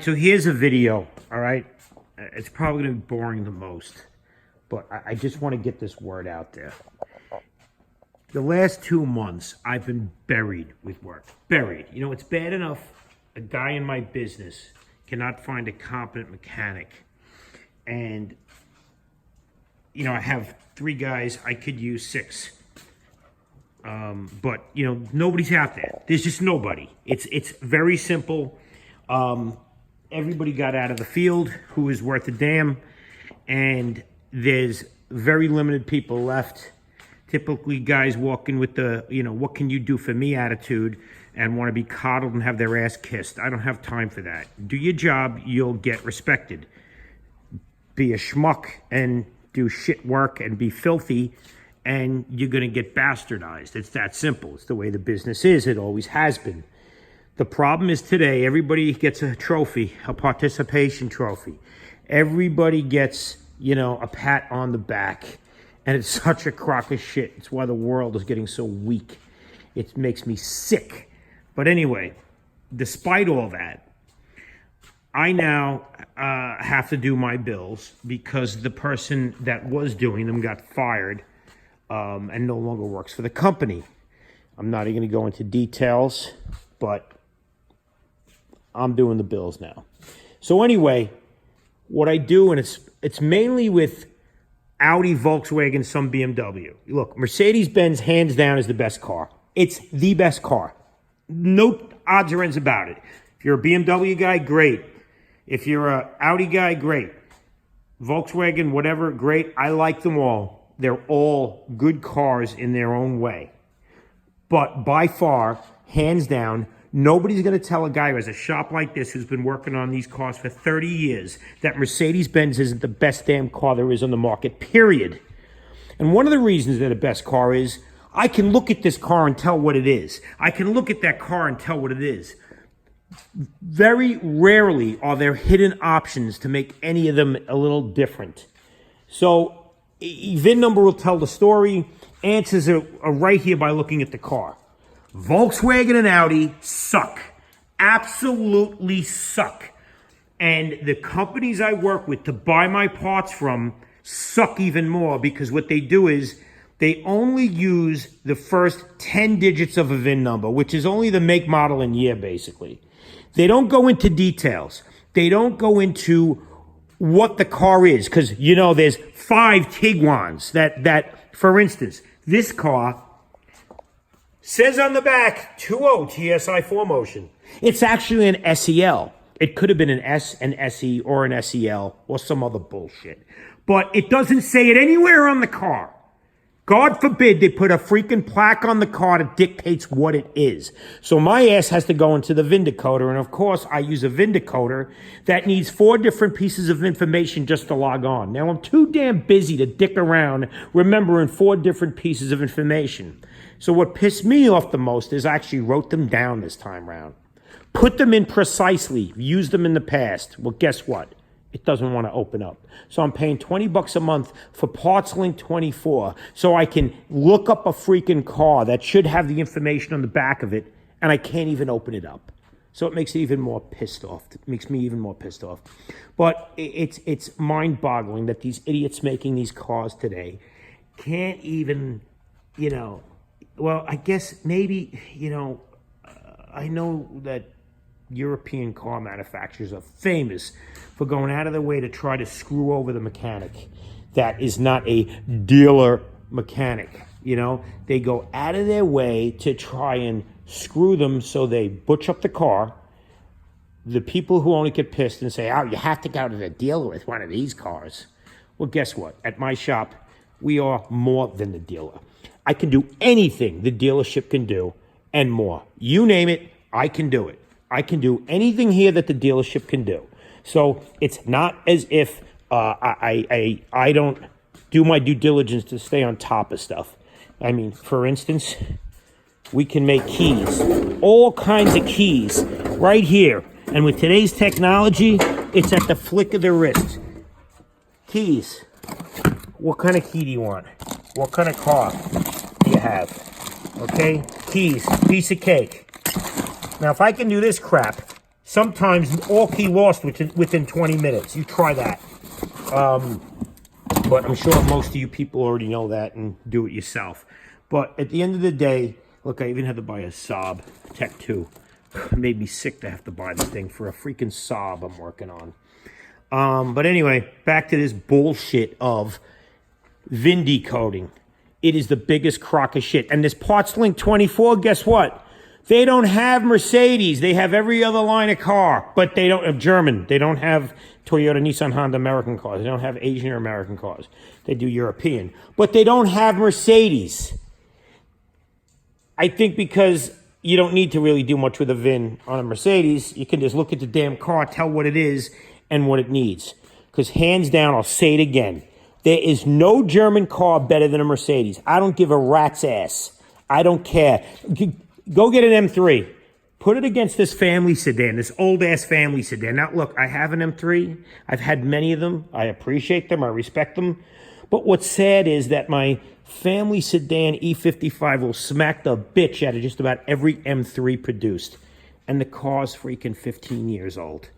So here's a video, all right? It's probably going to be boring the most, but I just want to get this word out there. The last 2 months, I've been buried with work. Buried. You know, it's bad enough a guy in my business cannot find a competent mechanic. And, you know, I have 3 guys. I could use 6. But, you know, nobody's out there. There's just nobody. It's very simple. Everybody got out of the field who is worth a damn. And there's very limited people left. Typically, guys walk in with the, you know, what can you do for me attitude and want to be coddled and have their ass kissed. I don't have time for that. Do your job, you'll get respected. Be a schmuck and do shit work and be filthy, and you're going to get bastardized. It's that simple. It's the way the business is. It always has been. The problem is today, everybody gets a trophy, a participation trophy. Everybody gets, you know, a pat on the back. And it's such a crock of shit. It's why the world is getting so weak. It makes me sick. But anyway, despite all that, I now have to do my bills because the person that was doing them got fired and no longer works for the company. I'm not even going to go into details, but I'm doing the bills now. So anyway, what I do, and it's mainly with Audi, Volkswagen, some BMW. Look, Mercedes-Benz, hands down, is the best car. It's the best car. No odds or ends about it. If you're a BMW guy, great. If you're a Audi guy, great. Volkswagen, whatever, great. I like them all. They're all good cars in their own way. But by far, hands down, nobody's going to tell a guy who has a shop like this who's been working on these cars for 30 years that Mercedes-Benz isn't the best damn car there is on the market, period. And one of the reasons they're the best car is I can look at this car and tell what it is. I can look at that car and tell what it is. Very rarely are there hidden options to make any of them a little different. So VIN number will tell the story. Answers are right here by looking at the car. Volkswagen and Audi suck. Absolutely suck. And the companies I work with to buy my parts from suck even more because what they do is they only use the first 10 digits of a VIN number, which is only the make, model, and year, basically. They don't go into details. They don't go into what the car is because, you know, there's 5 Tiguans that, for instance, this car says on the back, 2.0 TSI 4Motion. It's actually an SEL. It could have been an S, an SE, or an SEL, or some other bullshit. But it doesn't say it anywhere on the car. God forbid they put a freaking plaque on the car that dictates what it is. So my ass has to go into the VIN decoder, and of course I use a VIN decoder that needs 4 different pieces of information just to log on. Now I'm too damn busy to dick around remembering 4 different pieces of information. So what pissed me off the most is I actually wrote them down this time round. Put them in precisely, used them in the past. Well, guess what? It doesn't want to open up. So I'm paying $20 a month for PartsLink 24 so I can look up a freaking car that should have the information on the back of it, and I can't even open it up. So it makes it even more pissed off. It makes me even more pissed off. But it's mind-boggling that these idiots making these cars today can't even, you know, well, I guess maybe, you know, I know that European car manufacturers are famous for going out of their way to try to screw over the mechanic that is not a dealer mechanic. You know, they go out of their way to try and screw them so they butch up the car. The people who only get pissed and say, oh, you have to go to the dealer with one of these cars. Well, guess what? At my shop, we are more than the dealer. I can do anything the dealership can do and more. You name it, I can do it. I can do anything here that the dealership can do. So it's not as if I don't do my due diligence to stay on top of stuff. I mean, for instance, we can make keys, all kinds of keys right here. And with today's technology, it's at the flick of the wrist. Keys. What kind of key do you want? What kind of car do you have? Okay, keys, piece of cake. Now, if I can do this crap, Sometimes all key lost within 20 minutes. You try that. But I'm sure most of you people already know that and do it yourself. But at the end of the day, look, I even had to buy a Saab Tech 2. It made me sick to have to buy the thing for a freaking Saab I'm working on. But anyway, back to this bullshit of VIN decoding. It is the biggest crock of shit. And this Parts Link 24, guess what? They don't have Mercedes. They have every other line of car, but they don't have German. They don't have Toyota, Nissan, Honda American cars. They don't have Asian or American cars. They do European. But they don't have Mercedes. I think because you don't need to really do much with a VIN on a Mercedes. You can just look at the damn car, tell what it is and what it needs. Because hands down, I'll say it again, there is no German car better than a Mercedes. I don't give a rat's ass. I don't care. Go get an M3. Put it against this family sedan, this old-ass family sedan. Now, look, I have an M3. I've had many of them. I appreciate them. I respect them. But what's sad is that my family sedan E55 will smack the bitch out of just about every M3 produced. And the car's freaking 15 years old.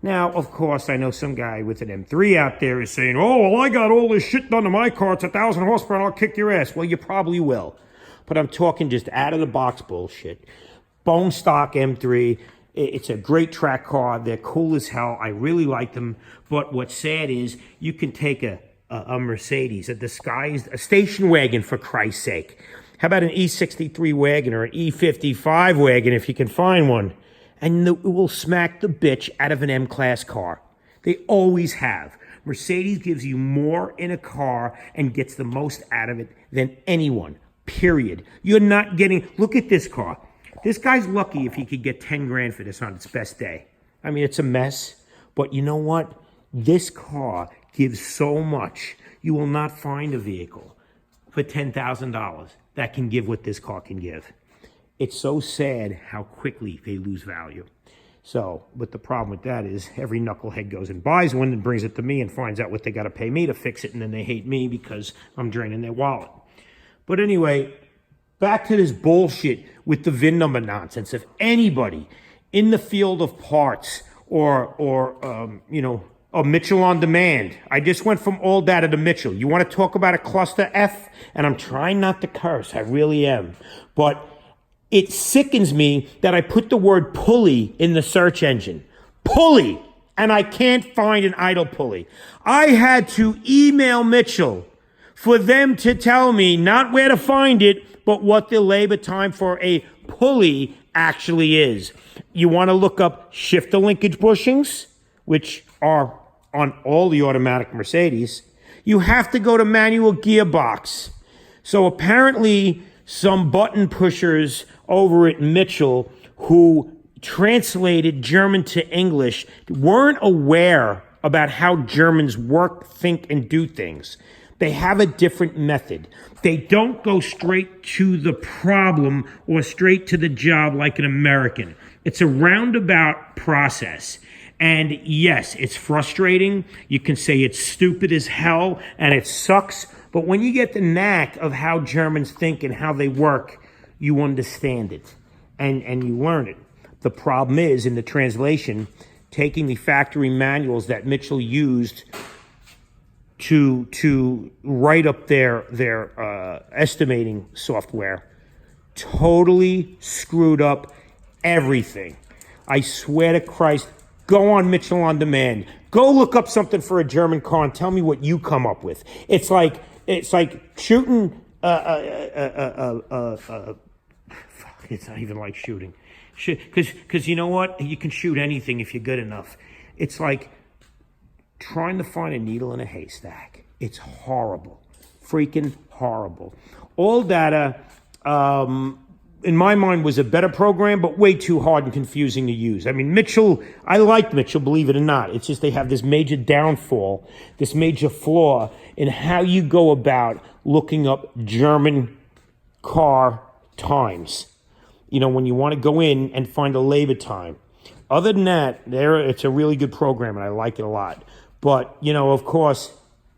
Now, of course, I know some guy with an M3 out there is saying, oh, well, I got all this shit done to my car. It's 1,000 horsepower and I'll kick your ass. Well, you probably will. But I'm talking just out-of-the-box bullshit. Bone stock M3. It's a great track car. They're cool as hell. I really like them. But what's sad is you can take a Mercedes, a disguised, a station wagon, for Christ's sake. How about an E63 wagon or an E55 wagon if you can find one? And it will smack the bitch out of an M-Class car. They always have. Mercedes gives you more in a car and gets the most out of it than anyone. Period. You're not getting, look at this car. This guy's lucky if he could get 10 grand for this on its best day. I mean, it's a mess, but you know what? This car gives so much. You will not find a vehicle for $10,000 that can give what this car can give. It's so sad how quickly they lose value. So, but the problem with that is every knucklehead goes and buys one and brings it to me and finds out what they got to pay me to fix it, and then they hate me because I'm draining their wallet. But anyway, back to this bullshit with the VIN number nonsense. If anybody in the field of parts or Mitchell on demand, I just went from all data to Mitchell. You want to talk about a cluster F? And I'm trying not to curse. I really am. But it sickens me that I put the word pulley in the search engine. Pulley! And I can't find an idle pulley. I had to email Mitchell for them to tell me not where to find it, but what the labor time for a pulley actually is. You want to look up shifter linkage bushings, which are on all the automatic Mercedes. You have to go to manual gearbox. So apparently some button pushers over at Mitchell who translated German to English weren't aware about how Germans work, think, and do things. They have a different method. They don't go straight to the problem or straight to the job like an American. It's a roundabout process. And yes, it's frustrating. You can say it's stupid as hell and it sucks. But when you get the knack of how Germans think and how they work, you understand it and you learn it. The problem is in the translation, taking the factory manuals that Mitchell used to write up their estimating software, totally screwed up everything. I swear to Christ, go on Mitchell on Demand. Go look up something for a German car and tell me what you come up with. It's like shooting. It's not even like shooting, because you know what? You can shoot anything if you're good enough. It's like trying to find a needle in a haystack. It's horrible. Freaking horrible. All data, in my mind, was a better program, but way too hard and confusing to use. I mean, Mitchell, I liked Mitchell, believe it or not. It's just they have this major downfall, this major flaw in how you go about looking up German car times. You know, when you want to go in and find a labor time. Other than that, it's a really good program, and I like it a lot. But, you know, of course,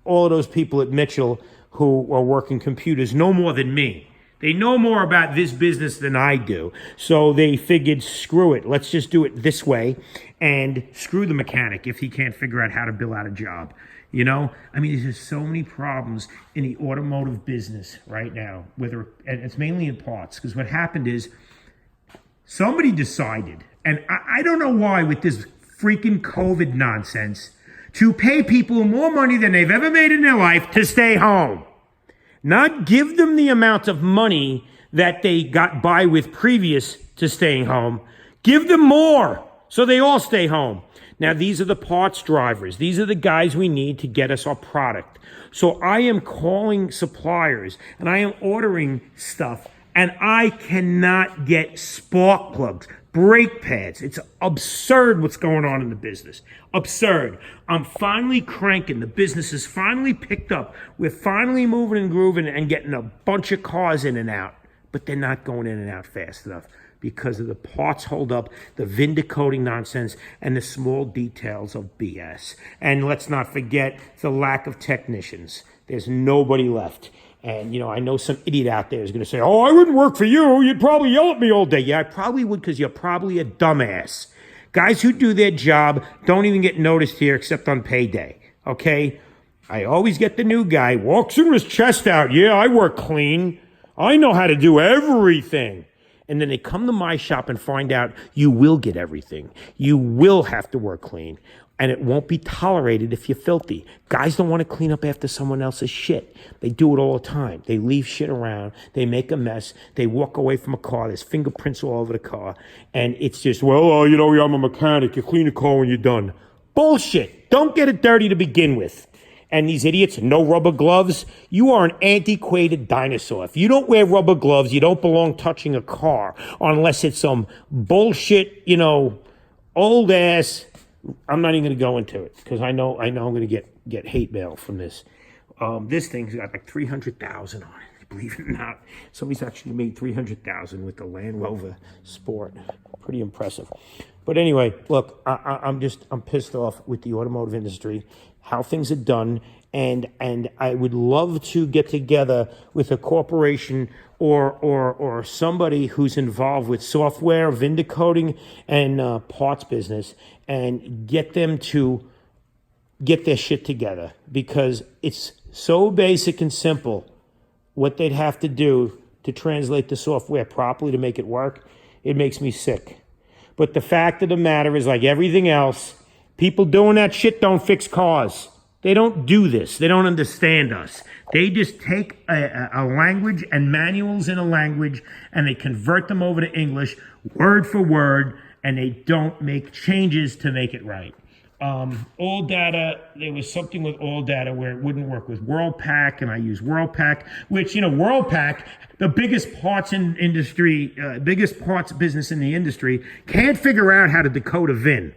all of those people at Mitchell who are working computers know more than me. They know more about this business than I do. So they figured, screw it. Let's just do it this way and screw the mechanic if he can't figure out how to bill out a job. You know, I mean, there's just so many problems in the automotive business right now, and it's mainly in parts, because what happened is somebody decided, and I don't know why with this freaking COVID nonsense, to pay people more money than they've ever made in their life to stay home. Not give them the amount of money that they got by with previous to staying home. Give them more so they all stay home. Now, these are the parts drivers. These are the guys we need to get us our product. So I am calling suppliers and I am ordering stuff, and I cannot get spark plugs, brake pads. It's absurd what's going on in the business. Absurd. I'm finally cranking. The business is finally picked up. We're finally moving and grooving and getting a bunch of cars in and out. But they're not going in and out fast enough because of the parts holdup, the VIN decoding nonsense, and the small details of BS. And let's not forget the lack of technicians. There's nobody left. And, you know, I know some idiot out there is going to say, oh, I wouldn't work for you. You'd probably yell at me all day. Yeah, I probably would, because you're probably a dumbass. Guys who do their job don't even get noticed here except on payday, okay? I always get the new guy, walks in with his chest out. Yeah, I work clean. I know how to do everything. And then they come to my shop and find out you will get everything. You will have to work clean. And it won't be tolerated if you're filthy. Guys don't want to clean up after someone else's shit. They do it all the time. They leave shit around. They make a mess. They walk away from a car. There's fingerprints all over the car. And it's just, well, you know, I'm a mechanic. You clean the car when you're done. Bullshit. Don't get it dirty to begin with. And these idiots, no rubber gloves. You are an antiquated dinosaur. If you don't wear rubber gloves, you don't belong touching a car unless it's some bullshit, you know, old ass. I'm not even going to go into it because I know I'm going to get hate mail from this. This thing's got like 300,000 on it. Believe it or not, somebody's actually made 300,000 with the Land Rover Sport. Pretty impressive. But anyway, look, I'm pissed off with the automotive industry, how things are done, and I would love to get together with a corporation or somebody who's involved with software, VIN decoding, and parts business, and get them to get their shit together, because it's so basic and simple what they'd have to do to translate the software properly to make it work. It makes me sick. But the fact of the matter is, like everything else, people doing that shit don't fix cars. They don't do this. They don't understand us. They just take a language and manuals in a language and they convert them over to English word for word, and they don't make changes to make it right. All data, there was something with all data where it wouldn't work with WorldPack, and I use WorldPack, which, you know, WorldPack, the biggest parts business in the industry, can't figure out how to decode a VIN.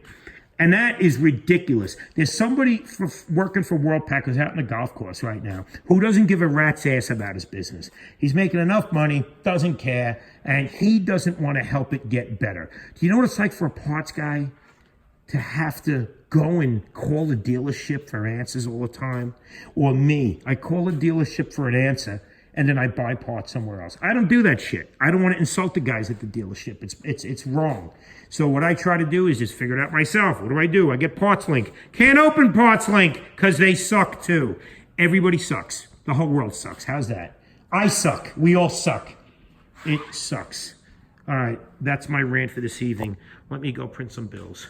And that is ridiculous. There's somebody working for WorldPack who's out in the golf course right now who doesn't give a rat's ass about his business. He's making enough money, doesn't care, and he doesn't want to help it get better. Do you know what it's like for a parts guy to have to go and call the dealership for answers all the time? Or me, I call the dealership for an answer and then I buy parts somewhere else. I don't do that shit. I don't want to insult the guys at the dealership. It's wrong. So what I try to do is just figure it out myself. What do? I get Parts Link. Can't open Parts Link because they suck too. Everybody sucks. The whole world sucks. How's that? I suck. We all suck. It sucks. All right, that's my rant for this evening. Let me go print some bills.